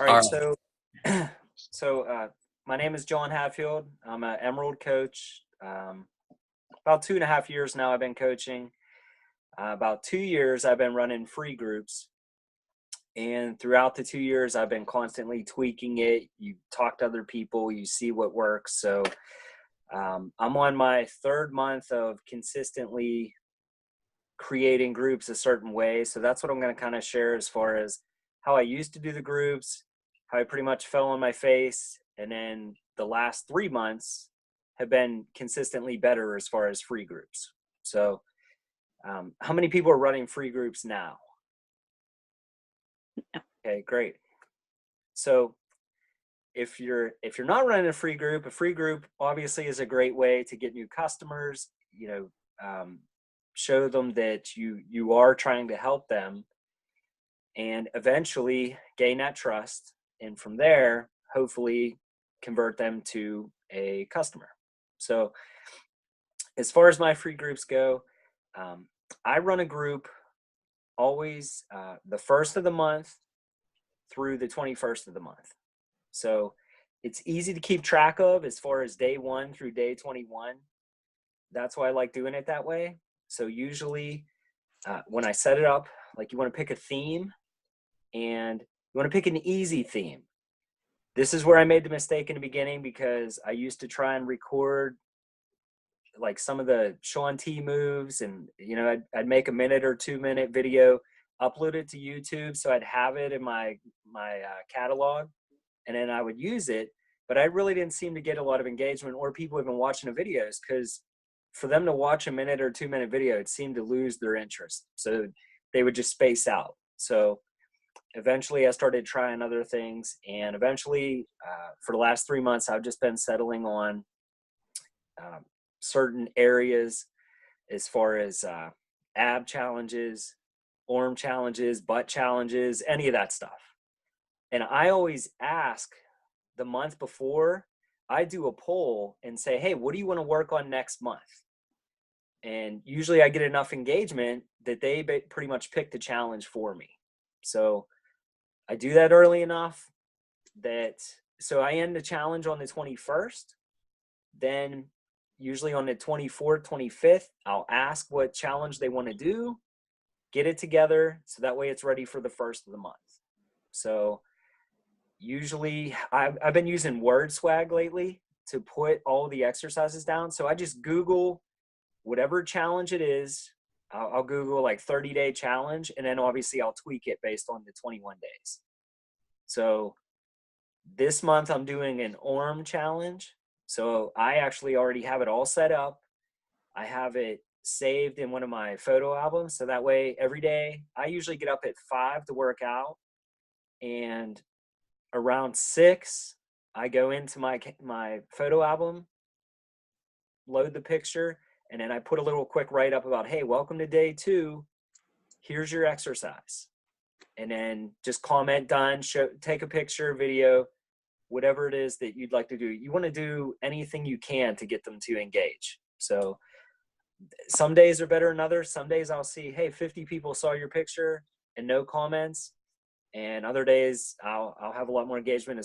All All right, right. my name is John Hatfield. I'm an Emerald coach. About 2.5 years now, I've been coaching. About 2 years, I've been running free groups, and throughout the 2 years, I've been constantly tweaking it. You talk to other people, you see what works. I'm on my third month of consistently creating groups a certain way. So that's what I'm going to kind of share as far as how I used to do the groups, how I pretty much fell on my face, and then the last 3 months have been consistently better as far as free groups. How many people are running free groups now? Okay, great. So if you're not running a free group obviously is a great way to get new customers. Show them that you are trying to help them, and eventually gain that trust, and from there hopefully convert them to a customer. So as far as my free groups go, I run a group always the first of the month through the 21st of the month. So it's easy to keep track of as far as day 1 through day 21. That's why I like doing it that way. So usually when I set it up, like, you want to pick a theme, and you want to pick an easy theme. This is where I made the mistake in the beginning, because I used to try and record like some of the Shaun T moves, and I'd make a minute or 2 minute video, upload it to YouTube, so I'd have it in my catalog, and then I would use it. But I really didn't seem to get a lot of engagement or people even watching the videos, because for them to watch a minute or 2 minute video, it seemed to lose their interest. So they would just space out. So eventually I started trying other things, and eventually for the last 3 months, I've just been settling on certain areas as far as ab challenges, arm challenges, butt challenges, any of that stuff. And I always ask the month before, I do a poll and say, hey, what do you want to work on next month? And usually I get enough engagement that they pretty much pick the challenge for me. So I do that early enough so I end the challenge on the 21st. Then usually on the 24th, 25th, I'll ask what challenge they want to do, get it together, so that way it's ready for the first of the month. So usually I've been using Word Swag lately to put all the exercises down. So I just Google whatever challenge it is. I'll Google like 30-day challenge, and then obviously I'll tweak it based on the 21 days. So this month I'm doing an arm challenge. So I actually already have it all set up. I have it saved in one of my photo albums. So that way every day I usually get up at 5 to work out, and around 6 I go into my photo album, load the picture, and then I put a little quick write up about, hey, welcome to day 2. Here's your exercise. And then just comment done, take a picture, video, whatever it is that you'd like to do. You want to do anything you can to get them to engage. So some days are better than others. Some days I'll see, hey, 50 people saw your picture and no comments. And other days I'll have a lot more engagement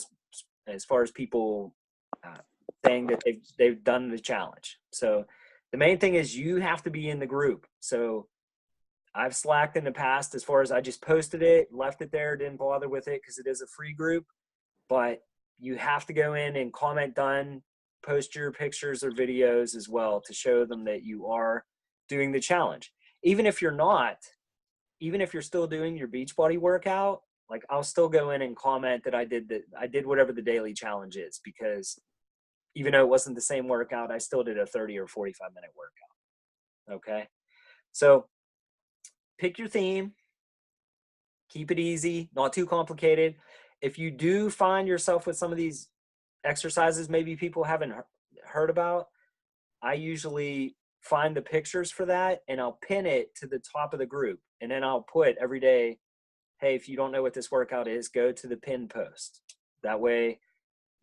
as far as people saying that they've done the challenge. So the main thing is you have to be in the group. So I've slacked in the past as far as I just posted it, left it there, didn't bother with it because it is a free group. But you have to go in and comment done, post your pictures or videos as well to show them that you are doing the challenge. Even if you're not, even if you're still doing your Beachbody workout, like, I'll still go in and comment that I did whatever the daily challenge is, because even though it wasn't the same workout, I still did a 30 or 45-minute workout. Okay. So pick your theme, keep it easy, not too complicated. If you do find yourself with some of these exercises maybe people haven't heard about, I usually find the pictures for that and I'll pin it to the top of the group. And then I'll put every day, hey, if you don't know what this workout is, go to the pin post. That way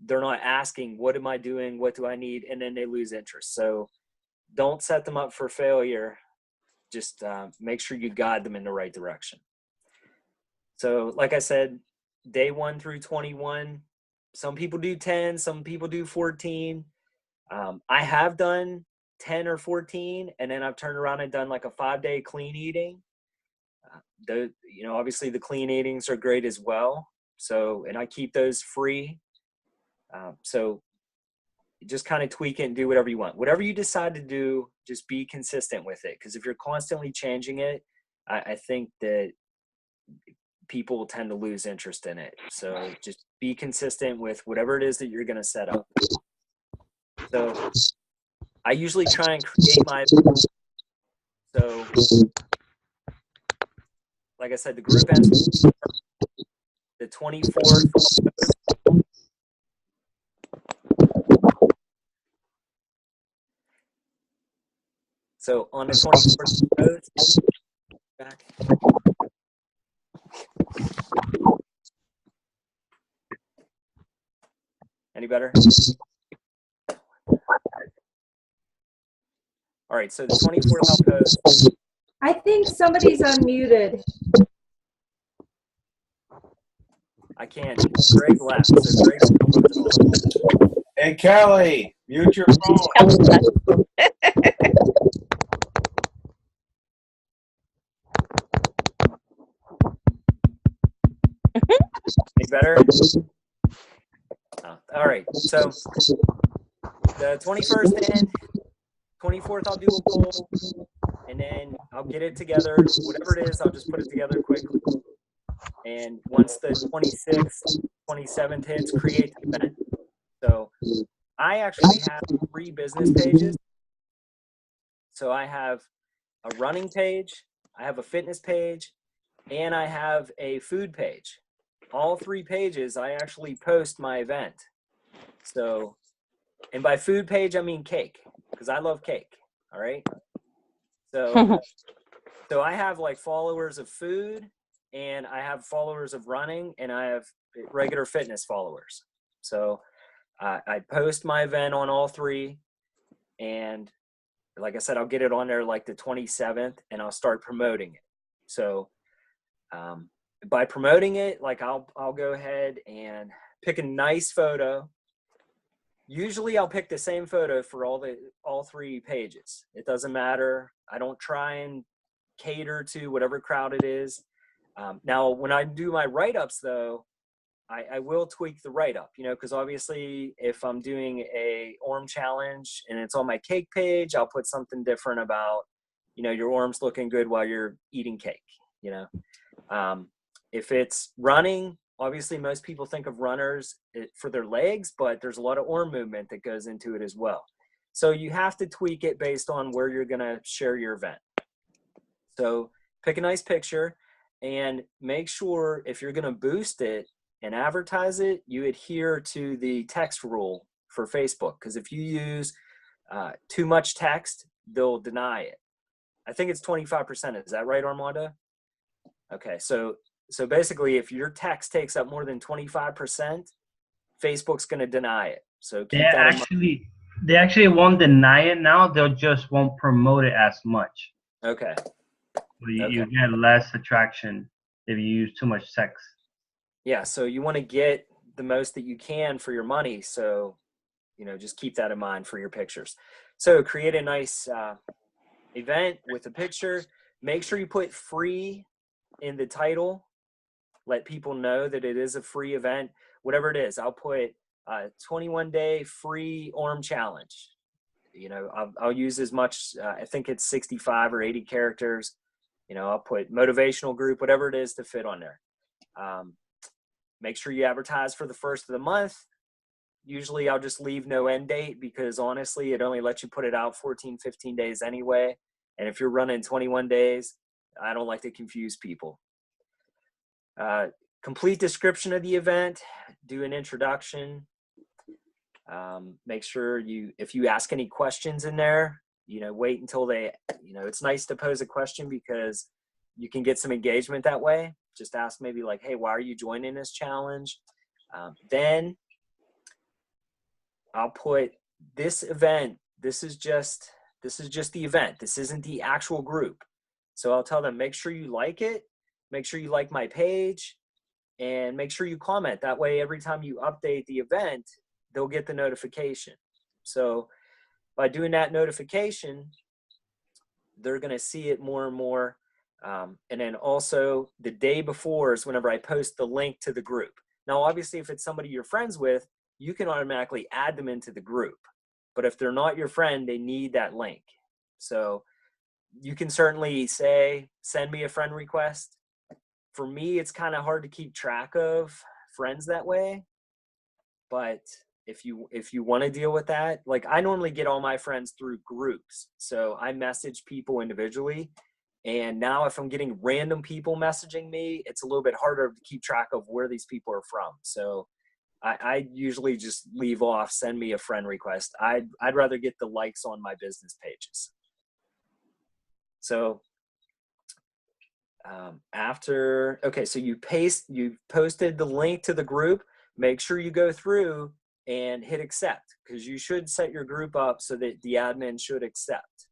they're not asking, what am I doing? What do I need? And then they lose interest. So don't set them up for failure. Just make sure you guide them in the right direction. So like I said, day 1 through 21. Some people do 10, some people do 14. I have done 10 or 14, and then I've turned around and done like a 5-day clean eating. Obviously the clean eatings are great as well. So, and I keep those free. So just kind of tweak it and do whatever you want. Whatever you decide to do, just be consistent with it. Because if you're constantly changing it, I think that people tend to lose interest in it. So just be consistent with whatever it is that you're going to set up. So I usually try and create my, so like I said, the group ends the 24th. So on the 24th, back. Any better? All right, so the 24th I'll post. I think somebody's unmuted. I can't. Greg left, so Greg. Hey, Kelly, mute your phone. Any better? Oh, all right, so the 21st and 24th I'll do a poll, and then I'll get it together. Whatever it is, I'll just put it together quickly. And once the 26th, 27th hits, create the event. So I actually have 3 business pages. So I have a running page, I have a fitness page, and I have a food page. All 3 pages, I actually post my event. So, and by food page, I mean cake, because I love cake. All right. So, so I have like followers of food, and I have followers of running, and I have regular fitness followers. So I post my event on all 3, and like I said, I'll get it on there like the 27th, and I'll start promoting it. So by promoting it, like I'll go ahead and pick a nice photo. Usually I'll pick the same photo for all 3 pages. It doesn't matter. I don't try and cater to whatever crowd it is. Now, when I do my write-ups, though, I will tweak the write-up, because obviously if I'm doing a Orm challenge and it's on my cake page, I'll put something different about, your Orm's looking good while you're eating cake, If it's running, obviously most people think of runners for their legs, but there's a lot of Orm movement that goes into it as well. So you have to tweak it based on where you're going to share your event. So pick a nice picture and make sure if you're going to boost it and advertise it, you adhere to the text rule for Facebook. Because if you use too much text, they'll deny it. I think it's 25%. Is that right, Armando? Okay, so basically, if your text takes up more than 25%, Facebook's going to deny it. So keep that in mind. They actually won't deny it now. They'll just won't promote it as much. Okay. So you get less attraction if you use too much text. Yeah, so you want to get the most that you can for your money. So, just keep that in mind for your pictures. So create a nice event with a picture. Make sure you put free in the title. Let people know that it is a free event. Whatever it is, I'll put 21-day free Orm challenge. I'll use as much, I think it's 65 or 80 characters. I'll put motivational group, whatever it is to fit on there. Make sure you advertise for the first of the month. Usually I'll just leave no end date because honestly, it only lets you put it out 14, 15 days anyway. And if you're running 21 days, I don't like to confuse people. Complete description of the event, do an introduction. Make sure if you ask any questions in there, wait until it's nice to pose a question because you can get some engagement that way. Just ask maybe like, hey, why are you joining this challenge? Then I'll put this event. This is just the event. This isn't the actual group. So I'll tell them, make sure you like it. Make sure you like my page. and make sure you comment. That way, every time you update the event, they'll get the notification. So by doing that notification, they're going to see it more and more. And then also the day before is whenever I post the link to the group. Now, obviously, if it's somebody you're friends with, you can automatically add them into the group. But if they're not your friend, they need that link. So you can certainly say, send me a friend request. For me, it's kind of hard to keep track of friends that way. But if you want to deal with that, like I normally get all my friends through groups. So I message people individually. And now if I'm getting random people messaging me, it's a little bit harder to keep track of where these people are from. So I usually just leave off, send me a friend request. I'd rather get the likes on my business pages. So okay, so you posted the link to the group. Make sure you go through and hit accept, because you should set your group up so that the admin should accept.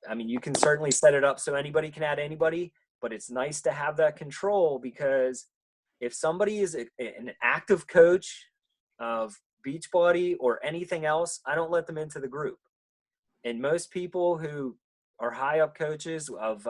I mean, you can certainly set it up so anybody can add anybody, but it's nice to have that control, because if somebody is an active coach of Beachbody or anything else, I don't let them into the group. And most people who are high up coaches of,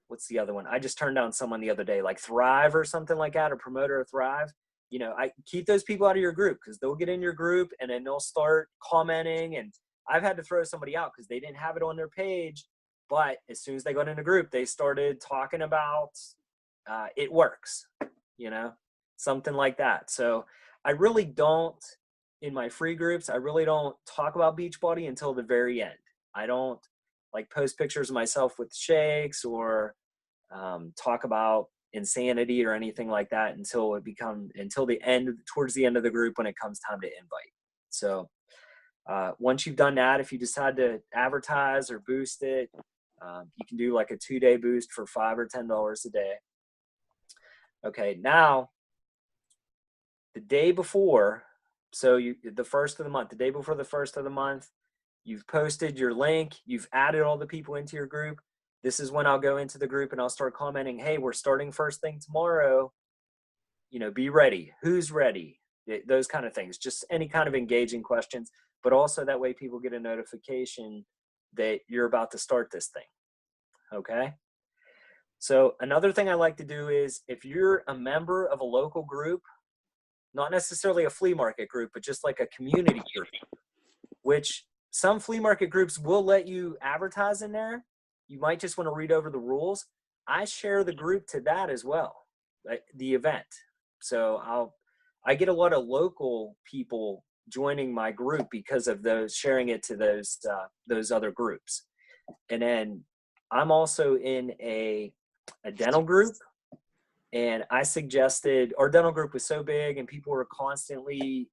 what's the other one? I just turned down someone the other day, like Thrive or something like that, or Promoter of Thrive. You know, I keep those people out of your group, because they'll get in your group and then they'll start commenting. And I've had to throw somebody out because they didn't have it on their page. But as soon as they got in the group, they started talking about it works, you know, something like that. So I really don't, in my free groups, I really don't talk about Beachbody until the very end. I don't like post pictures of myself with shakes or talk about insanity or anything like that until the end, towards the end of the group, when it comes time to invite. So once you've done that, if you decide to advertise or boost it, you can do like a 2-day boost for $5 or $10 a day. Okay, now the day before, so the first of the month, the day before the first of the month, you've posted your link, you've added all the people into your group. This is when I'll go into the group and I'll start commenting, hey, we're starting first thing tomorrow. You know, be ready. Who's ready? Those kind of things. Just any kind of engaging questions, but also that way people get a notification that you're about to start this thing. Okay? So another thing I like to do is, if you're a member of a local group, not necessarily a flea market group, but just like a community group, which some flea market groups will let you advertise in there. You might just want to read over the rules. I share the group to that as well, the event. So I get a lot of local people joining my group because of those, sharing it to those other groups. And then I'm also in a dental group, and I suggested, our dental group was so big and people were constantly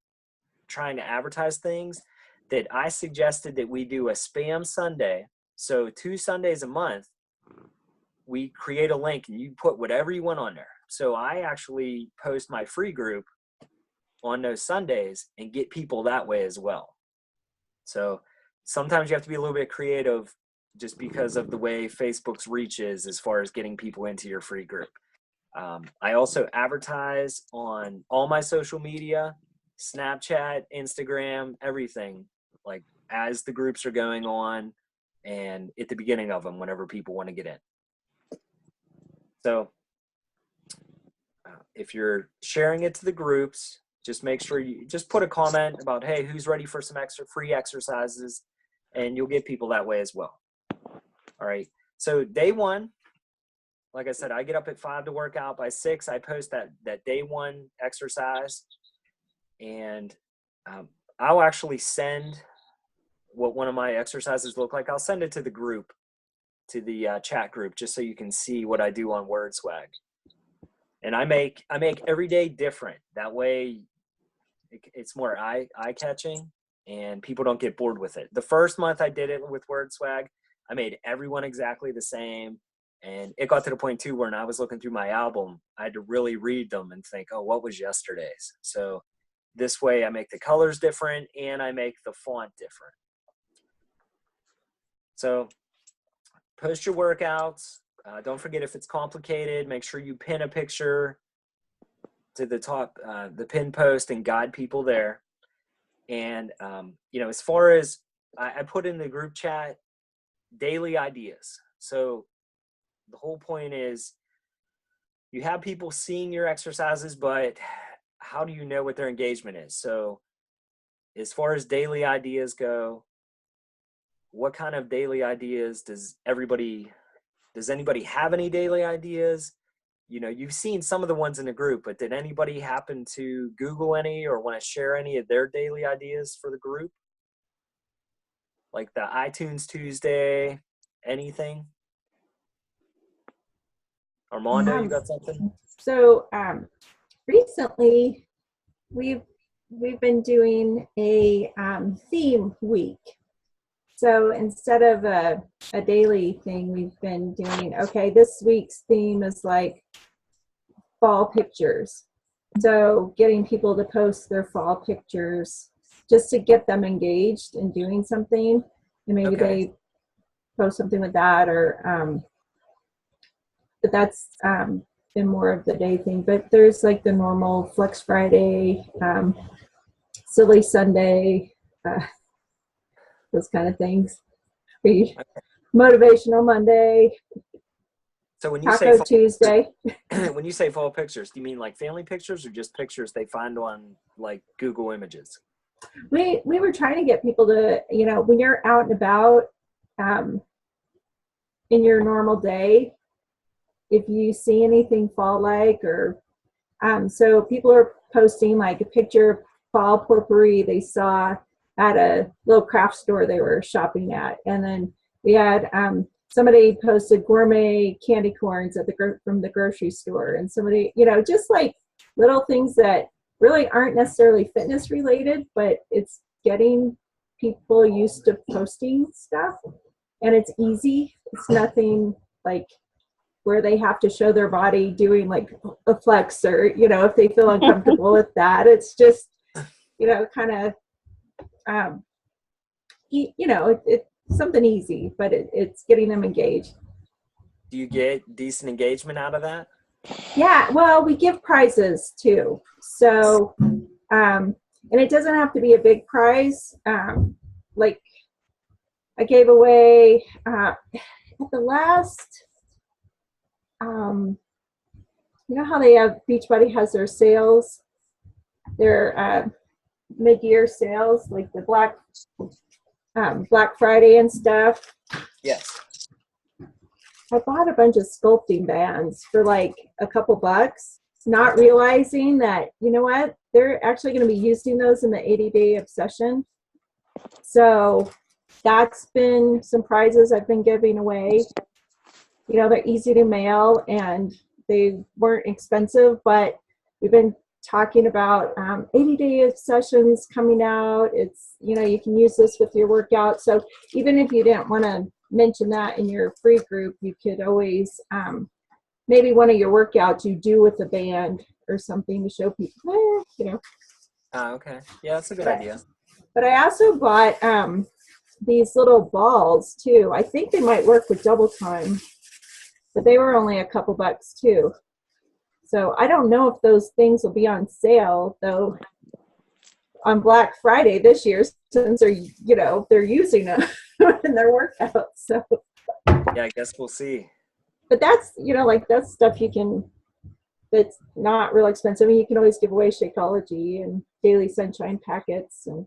trying to advertise things, that I suggested that we do a spam Sunday. So 2 Sundays a month, we create a link and you put whatever you want on there. So I actually post my free group on those Sundays and get people that way as well. So sometimes you have to be a little bit creative, just because of the way Facebook's reach is as far as getting people into your free group. I also advertise on all my social media, Snapchat, Instagram, everything, like as the groups are going on and at the beginning of them, whenever people want to get in. So if you're sharing it to the groups, just make sure you just put a comment about, hey, who's ready for some extra free exercises, and you'll get people that way as well. All right. So day one, like I said, I get up at 5 to work out. By 6, I post that day one exercise, and I'll actually send what one of my exercises look like. I'll send it to the group, to the chat group, just so you can see what I do on WordSwag. And I make every day different. That way it's more eye-catching and people don't get bored with it. The first month I did it with WordSwag, I made everyone exactly the same. And it got to the point too, where when I was looking through my album, I had to really read them and think, oh, what was yesterday's? So this way I make the colors different and I make the font different. So post your workouts, Don't forget, if it's complicated, make sure you pin a picture to the top, the pin post, and guide people there. And, as far as I put in the group chat, daily ideas. So the whole point is you have people seeing your exercises, but how do you know what their engagement is? So as far as daily ideas go, what kind of daily ideas does anybody have any daily ideas? You've seen some of the ones in the group, but did anybody happen to Google any or want to share any of their daily ideas for the group? Like the iTunes Tuesday, anything? Armando, you got something? So recently we've been doing a theme week. So instead of a daily thing, we've been doing, okay, this week's theme is like fall pictures. So getting people to post their fall pictures just to get them engaged in doing something. And maybe they post something with that, or but that's been more of the day thing. But there's like the normal Flex Friday, Silly Sunday, those kind of things. Motivational Monday. So when you Taco say Tuesday. when you say fall pictures, do you mean like family pictures or just pictures they find on like Google Images? We were trying to get people to, when you're out and about in your normal day, if you see anything fall-like, or so people are posting like a picture of fall potpourri they saw at a little craft store they were shopping at. And then we had somebody posted gourmet candy corns from the grocery store, and somebody, just like little things that really aren't necessarily fitness related, but it's getting people used to posting stuff, and it's easy. It's nothing like where they have to show their body doing like a flex, or, if they feel uncomfortable with that. It's just, kind of, it's something easy, but it's getting them engaged. Do you get decent engagement out of that? Yeah, well, we give prizes too. So, and it doesn't have to be a big prize. Like I gave away at the last, how they have, Beachbody has their sales, their mid-year sales, like the Black Friday and stuff. Yes. I bought a bunch of sculpting bands for like a couple bucks, not realizing that, they're actually going to be using those in the 80-day obsession. So that's been some prizes I've been giving away. They're easy to mail and they weren't expensive, but we've been talking about 80-day obsessions coming out. It's, you can use this with your workout. So even if you didn't want to mention that in your free group, you could always maybe one of your workouts you do with a band or something to show people, Okay. Yeah, that's a good idea. But I also bought these little balls too. I think they might work with double time, but they were only a couple bucks too. So I don't know if those things will be on sale though on Black Friday this year, since they're using them in their workouts. So yeah, I guess we'll see. But that's, that's stuff that's not real expensive. I mean, you can always give away Shakeology and Daily Sunshine packets and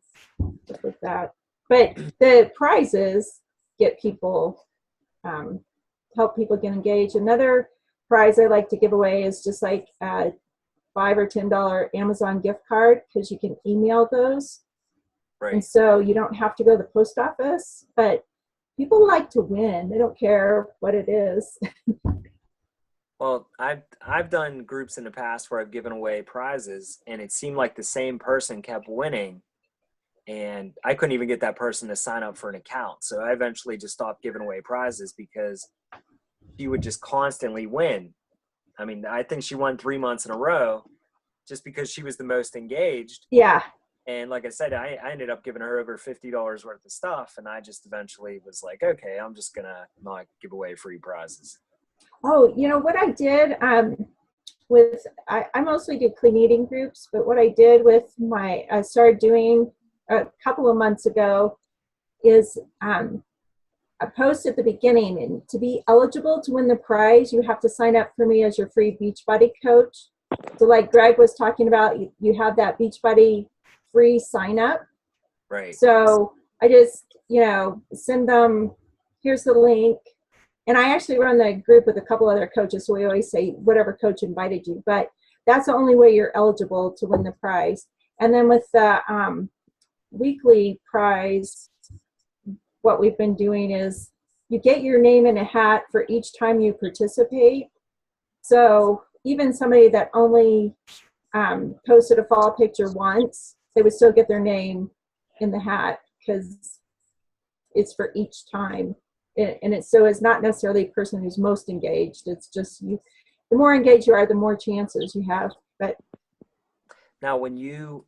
stuff like that. But the prizes get people, help people get engaged. Another prize I like to give away is just like a $5 or $10 Amazon gift card, because you can email those. Right. And so you don't have to go to the post office, but people like to win. They don't care what it is. Well, I've done groups in the past where I've given away prizes, and it seemed like the same person kept winning, and I couldn't even get that person to sign up for an account. So I eventually just stopped giving away prizes because she would just constantly win. I mean, I think she won 3 months in a row just because she was the most engaged. Yeah. And like I said, I ended up giving her over $50 worth of stuff, and I just eventually was like, okay, I'm just gonna not give away free prizes. Oh, what I did with I mostly do clean eating groups, but what I did with I started doing a couple of months ago is a post at the beginning, and to be eligible to win the prize, you have to sign up for me as your free Beachbody coach. So like Greg was talking about, you have that Beachbody free sign up. Right. So I just, send them, here's the link. And I actually run the group with a couple other coaches, so we always say whatever coach invited you, but that's the only way you're eligible to win the prize. And then with the weekly prize, what we've been doing is you get your name in a hat for each time you participate. So even somebody that only posted a fall picture once, they would still get their name in the hat because it's for each time. And it's not necessarily the person who's most engaged. It's just the more engaged you are, the more chances you have. But now when you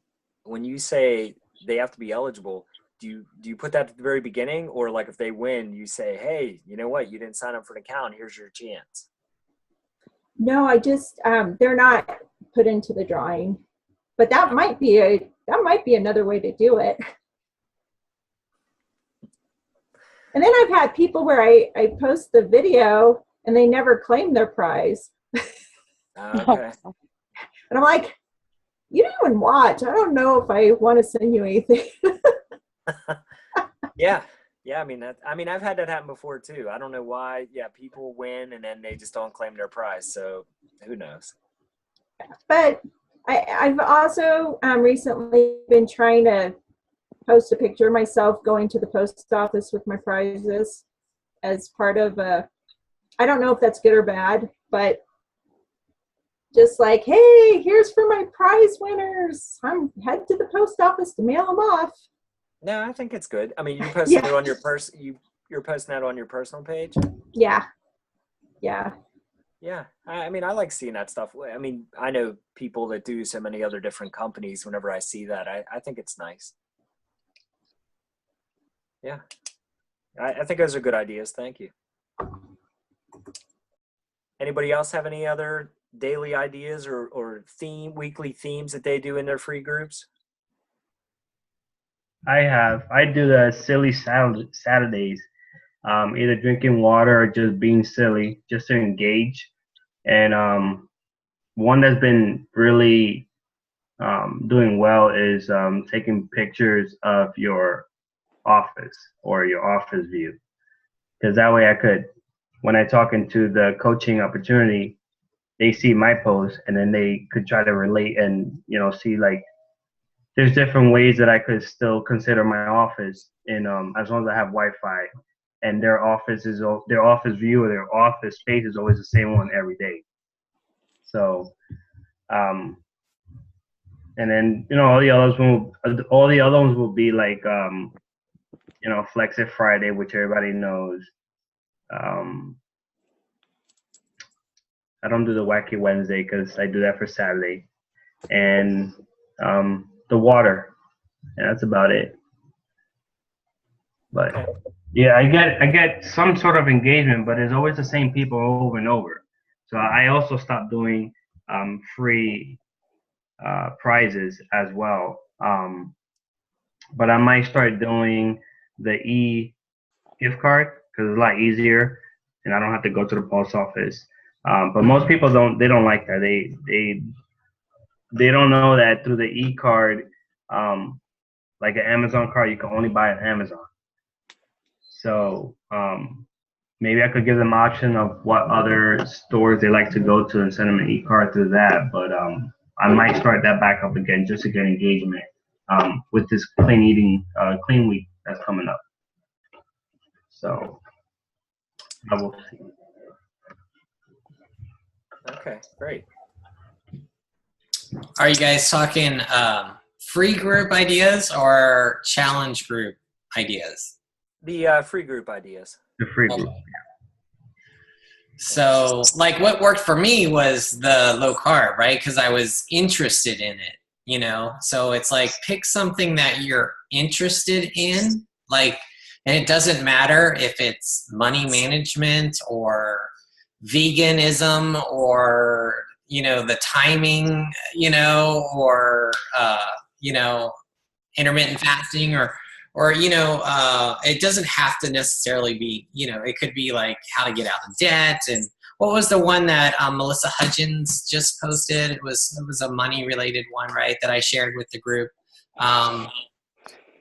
say they have to be eligible, do you put that at the very beginning, or like if they win, you say, hey, you know what, you didn't sign up for an account, here's your chance? No, I just they're not put into the drawing. But that might be another way to do it. And then I've had people where I post the video and they never claim their prize. Okay. And I'm like, you didn't even watch. I don't know if I want to send you anything. Yeah. I mean, I've had that happen before too. I don't know why. Yeah, people win and then they just don't claim their prize. So who knows? But I've also recently been trying to post a picture of myself going to the post office with my prizes as part of I don't know if that's good or bad, but just like, hey, here's for my prize winners. I'm heading to the post office to mail them off. No, I think it's good. I mean, you posted it on your you're posting that on your personal page? Yeah. I mean, I like seeing that stuff. I mean, I know people that do so many other different companies. Whenever I see that, I think it's nice. Yeah. I think those are good ideas. Thank you. Anybody else have any other daily ideas or weekly themes that they do in their free groups? I do the silly Saturdays, either drinking water or just being silly, just to engage. And one that's been really doing well is taking pictures of your office or your office view, because that way when I talk into the coaching opportunity, they see my post and then they could try to relate and see like there's different ways that I could still consider my office in as long as I have Wi-Fi, and their office view or their office space is always the same one every day. So and then all the other ones will be like Flex It Friday, which everybody knows. I don't do the Wacky Wednesday because I do that for Saturday, and the water, and that's about it. But yeah, I get some sort of engagement, but it's always the same people over and over. So I also stopped doing free prizes as well. But I might start doing the gift card because it's a lot easier, and I don't have to go to the post office. But most people don't like that. They don't know that through the card, like an Amazon card, you can only buy on Amazon. So maybe I could give them option of what other stores they like to go to and send them an card through that. But I might start that back up again just to get engagement with this clean week that's coming up. So I will see. Okay, great. Are you guys talking free group ideas or challenge group ideas? The free group ideas. The free group. So, like, what worked for me was the low carb, right? Because I was interested in it, So it's like pick something that you're interested in, like, and it doesn't matter if it's money management or veganism or, you know, the timing, you know, or, you know, intermittent fasting or, you know, it doesn't have to necessarily be, you know, it could be like how to get out of debt. And what was the one that Melissa Hudgens just posted? It was a money related one, right? That I shared with the group.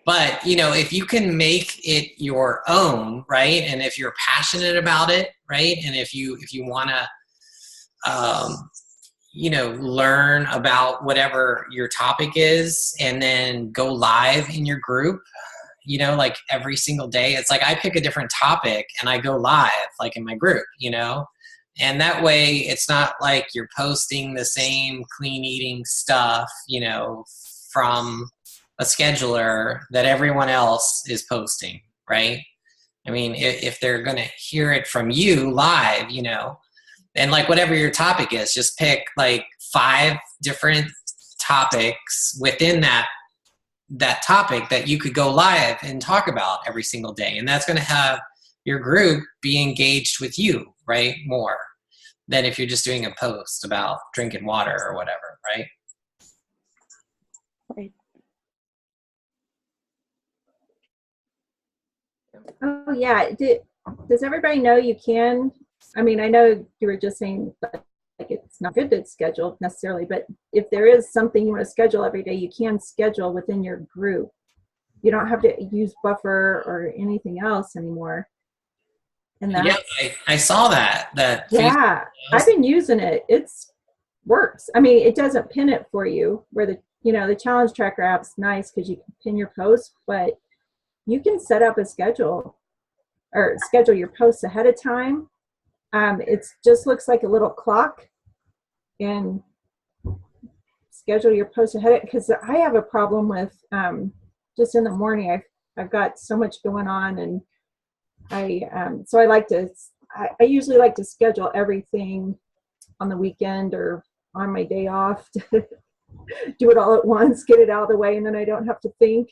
But, you know, if you can make it your own, right? And if you're passionate about it, right? And if you want to, you know, learn about whatever your topic is and then go live in your group, you know, like every single day. It's like I pick a different topic and I go live, like in my group, you know? And that way it's not like you're posting the same clean eating stuff, you know, from a scheduler that everyone else is posting, right? I mean, if they're going to hear it from you live, you know, and like whatever your topic is, just pick like 5 different topics within that topic that you could go live and talk about every single day. And that's going to have your group be engaged with you, right? More than if you're just doing a post about drinking water or whatever, right? Right. Oh yeah. Does everybody know you can? I mean, I know you were just saying like it's not good to schedule necessarily, but if there is something you want to schedule every day, you can schedule within your group. You don't have to use Buffer or anything else anymore. And that, yeah, I saw that. Yeah, I've been using it. It's works. I mean, it doesn't pin it for you. Where the challenge tracker app's nice because you can pin your posts, but you can set up a schedule or schedule your posts ahead of time. It just looks like a little clock, and schedule your post ahead. Because I have a problem with just in the morning. I've got so much going on, and so I usually like to schedule everything on the weekend or on my day off to do it all at once, get it out of the way, and then I don't have to think.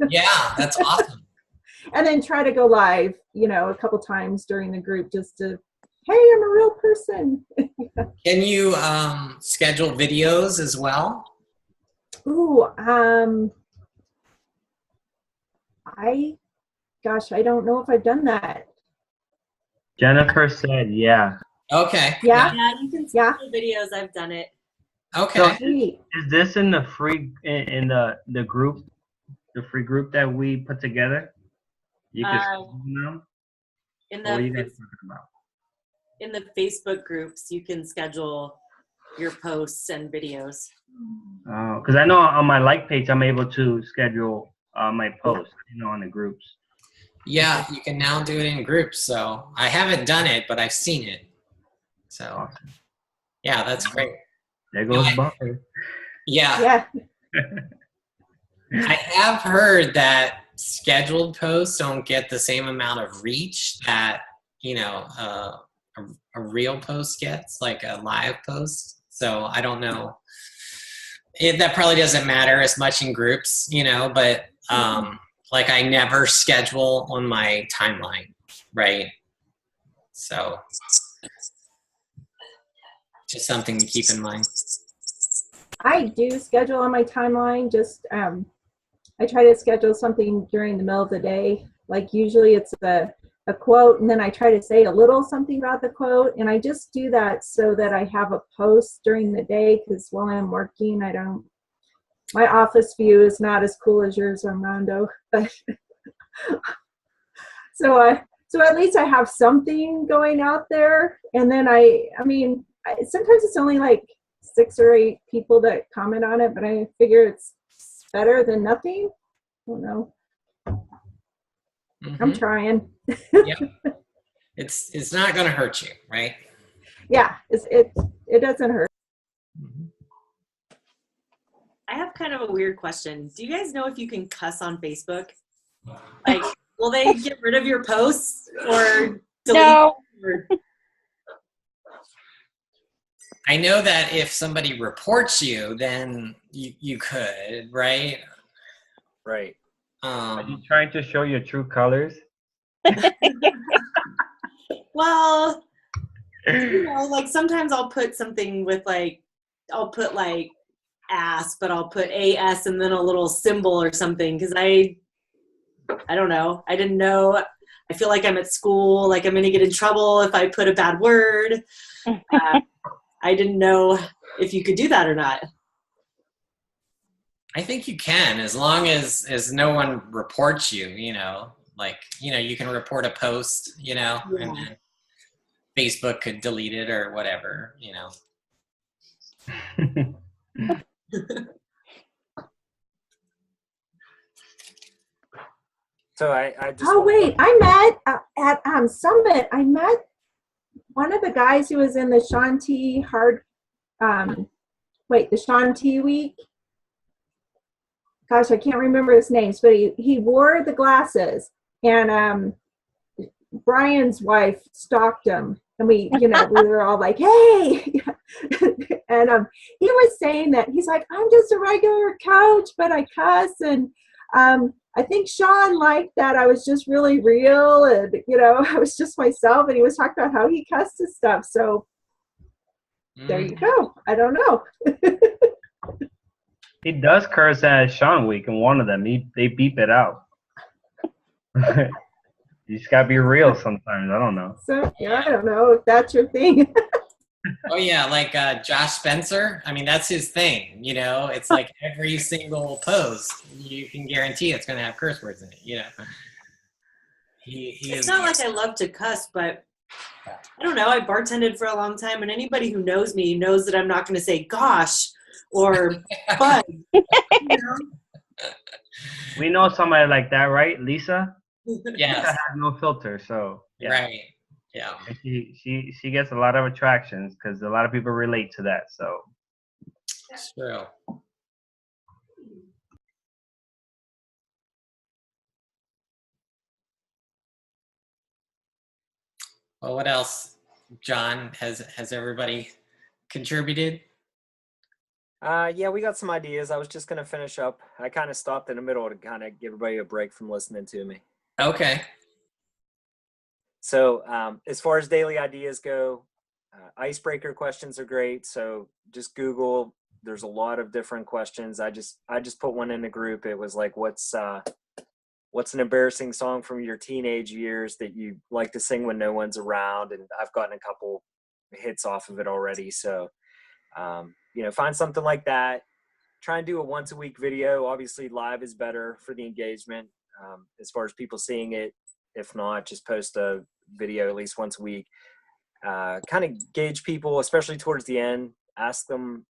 Yeah, that's awesome. And then try to go live, a couple times during the group just to, hey, I'm a real person. Can you schedule videos as well? Ooh, I don't know if I've done that. Jennifer said, yeah. Okay. Yeah? Yeah, you can schedule videos. I've done it. Okay. So Sweet. is this in the free in the group, the free group that we put together? You can schedule them. In What are you the guys talking about? in the Facebook groups, you can schedule your posts and videos. Because I know on my like page, I'm able to schedule my posts, on the groups. Yeah, you can now do it in groups. So I haven't done it, but I've seen it. So Awesome. yeah, that's great. There goes Buffer. Yeah. Yeah. I have heard that scheduled posts don't get the same amount of reach that, a real post gets, like a live post. So I don't know. That probably doesn't matter as much in groups, but like I never schedule on my timeline, right? So just something to keep in mind. I do schedule on my timeline. Just I try to schedule something during the middle of the day. Like usually it's a quote, and then I try to say a little something about the quote, and I just do that so that I have a post during the day, because while I'm working, my office view is not as cool as yours, Armando. But so at least I have something going out there, and then sometimes it's only like 6 or 8 people that comment on it, but I figure it's better than nothing. I don't know. Mm-hmm. I'm trying. Yeah. It's not going to hurt you, right? Yeah, it doesn't hurt. Mm-hmm. I have kind of a weird question. Do you guys know if you can cuss on Facebook? Like, will they get rid of your posts or delete? No. I know that if somebody reports you, then you could, right? Right. Are you trying to show your true colors? Well, You know, like sometimes I'll put something with like, I'll put like ass, but I'll put AS and then a little symbol or something. Cause I don't know. I didn't know. I feel like I'm at school, like I'm going to get in trouble if I put a bad word. I didn't know if you could do that or not. I think you can, as long as no one reports you, you know, like, you know, you can report a post, you know, and then Facebook could delete it or whatever, you know. So I just. Oh wait, I met at Summit. I met one of the guys who was in the Sean T. The Sean T. week. Gosh, I can't remember his names, but he wore the glasses, and Brian's wife stalked him, and we were all like, hey. And he was saying that he's like, I'm just a regular coach, but I cuss, and I think Sean liked that I was just really real, and I was just myself, and he was talking about how he cussed and stuff. So there you go. I don't know. He does curse at Sean Week, and one of them they beep it out. You just gotta be real sometimes. I don't know. So yeah, I don't know if that's your thing. Oh yeah, like Josh Spencer. I mean, that's his thing. You know, it's like every single post, you can guarantee it's going to have curse words in it. You know, It's not like I love to cuss, but I don't know. I bartended for a long time, and anybody who knows me knows that I'm not going to say "gosh" or "bud." You know? We know somebody like that, right, Lisa? Yes. Lisa has no filter, so yeah. Right. Yeah. She gets a lot of attractions because a lot of people relate to that. So it's true. Well, what else, John? Has everybody contributed? Yeah, we got some ideas. I was just gonna finish up. I kind of stopped in the middle to kind of give everybody a break from listening to me. Okay. So as far as daily ideas go, icebreaker questions are great. So just Google. There's a lot of different questions. I just put one in the group. It was like, what's an embarrassing song from your teenage years that you like to sing when no one's around? And I've gotten a couple hits off of it already. So find something like that. Try and do a once a week video. Obviously, live is better for the engagement as far as people seeing it. If not, just post a video at least once a week. Kind of gauge people, especially towards the end. Ask them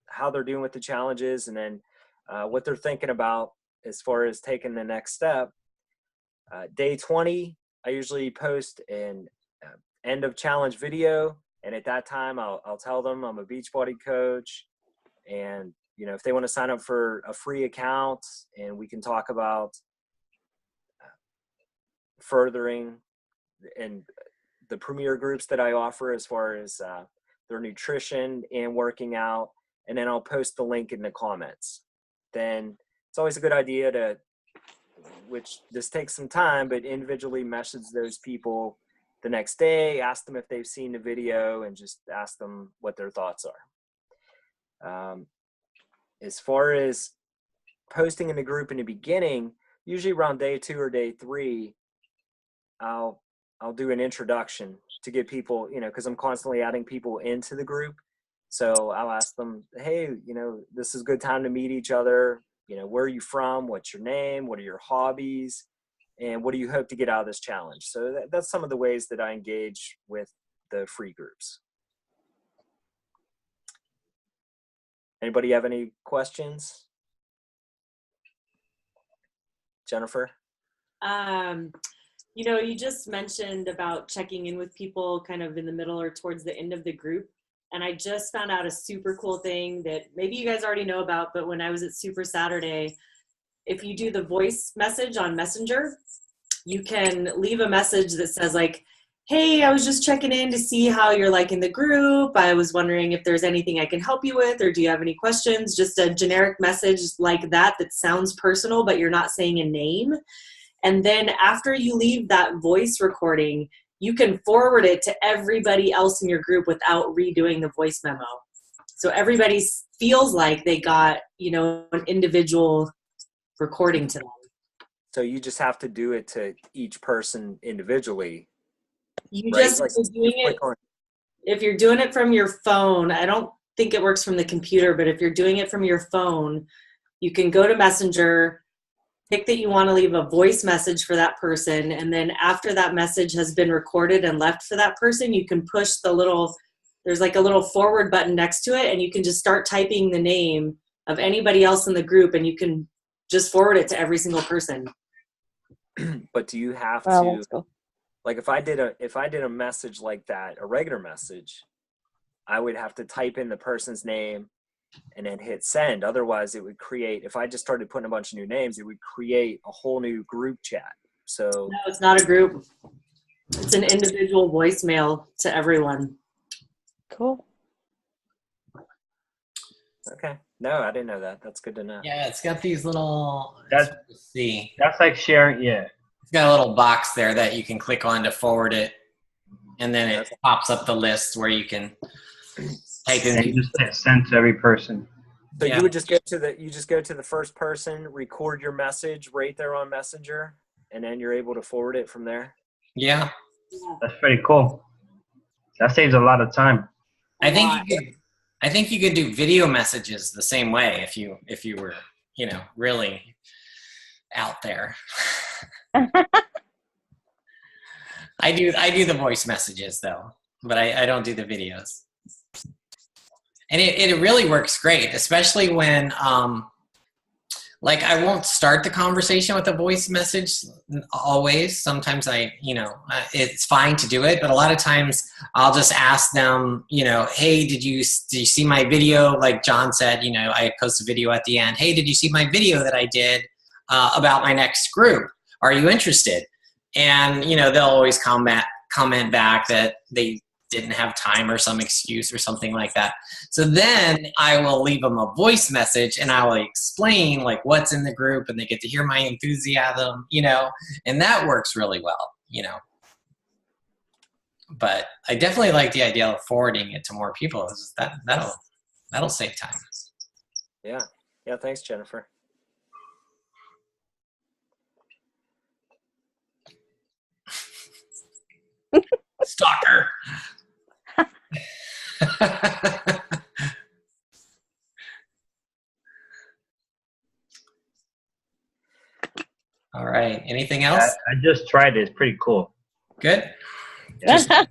how they're doing with the challenges, and then what they're thinking about as far as taking the next step. Day 20, I usually post an end of challenge video, and at that time, I'll tell them I'm a Beachbody coach, and if they want to sign up for a free account, and we can talk about furthering and the premier groups that I offer as far as their nutrition and working out, and then I'll post the link in the comments. Then it's always a good idea to, which this takes some time, but individually message those people the next day, ask them if they've seen the video, and just ask them what their thoughts are. As far as posting in the group in the beginning, usually around day 2 or day 3, I'll do an introduction to get people, because I'm constantly adding people into the group. So I'll ask them, hey, this is a good time to meet each other. Where are you from? What's your name? What are your hobbies? And what do you hope to get out of this challenge? So that's some of the ways that I engage with the free groups. Anybody have any questions? Jennifer? You just mentioned about checking in with people kind of in the middle or towards the end of the group. And I just found out a super cool thing that maybe you guys already know about, but when I was at Super Saturday, if you do the voice message on Messenger, you can leave a message that says like, hey, I was just checking in to see how you're liking the group. I was wondering if there's anything I can help you with, or do you have any questions? Just a generic message like that sounds personal, but you're not saying a name. And then after you leave that voice recording, you can forward it to everybody else in your group without redoing the voice memo. So everybody feels like they got, an individual recording to them. So you just have to do it to each person individually. You right? just, Like, if you're doing it from your phone, I don't think it works from the computer, but if you're doing it from your phone, you can go to Messenger, pick that you want to leave a voice message for that person, and then after that message has been recorded and left for that person, you can push there's like a little forward button next to it, and you can just start typing the name of anybody else in the group, and you can just forward it to every single person. But do you have Wow, to, that's cool. like if I did a message like that, a regular message, I would have to type in the person's name and then hit send. Otherwise it would create, if I just started putting a bunch of new names, it would create a whole new group chat. So No, it's not a group. It's an individual voicemail to everyone. Cool. okay. No, I didn't know that. That's good to know. Yeah, it's got these little. That's- Let's see. That's like sharing. Yeah. It's got a little box there that you can click on to forward it, and then it pops up the list where you can type And you in. just hit send to every person. So Yeah. you would just go to the first person, record your message right there on Messenger, and then you're able to forward it from there. Yeah, That's pretty cool. That saves a lot of time. I think you could do video messages the same way if you were really out there. I do the voice messages though, but I don't do the videos. And it really works great, especially when like I won't start the conversation with a voice message always. Sometimes it's fine to do it, but a lot of times I'll just ask them, hey, did you see my video? Like John said, I post a video at the end. Hey, did you see my video that I did about my next group? Are you interested? And they'll always comment back that they didn't have time or some excuse or something like that. So then I will leave them a voice message and I will explain like what's in the group, and they get to hear my enthusiasm, and that works really well, But I definitely like the idea of forwarding it to more people. That'll save time. Yeah. Yeah. Thanks, Jennifer. Stalker. All right. Anything else? I just tried it. It's pretty cool. Good. Yeah.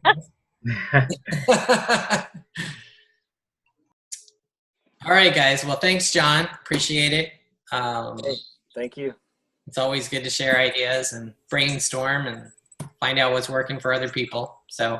All right, guys. Well, thanks, John. Appreciate it. Hey, thank you. It's always good to share ideas and brainstorm and find out what's working for other people. So,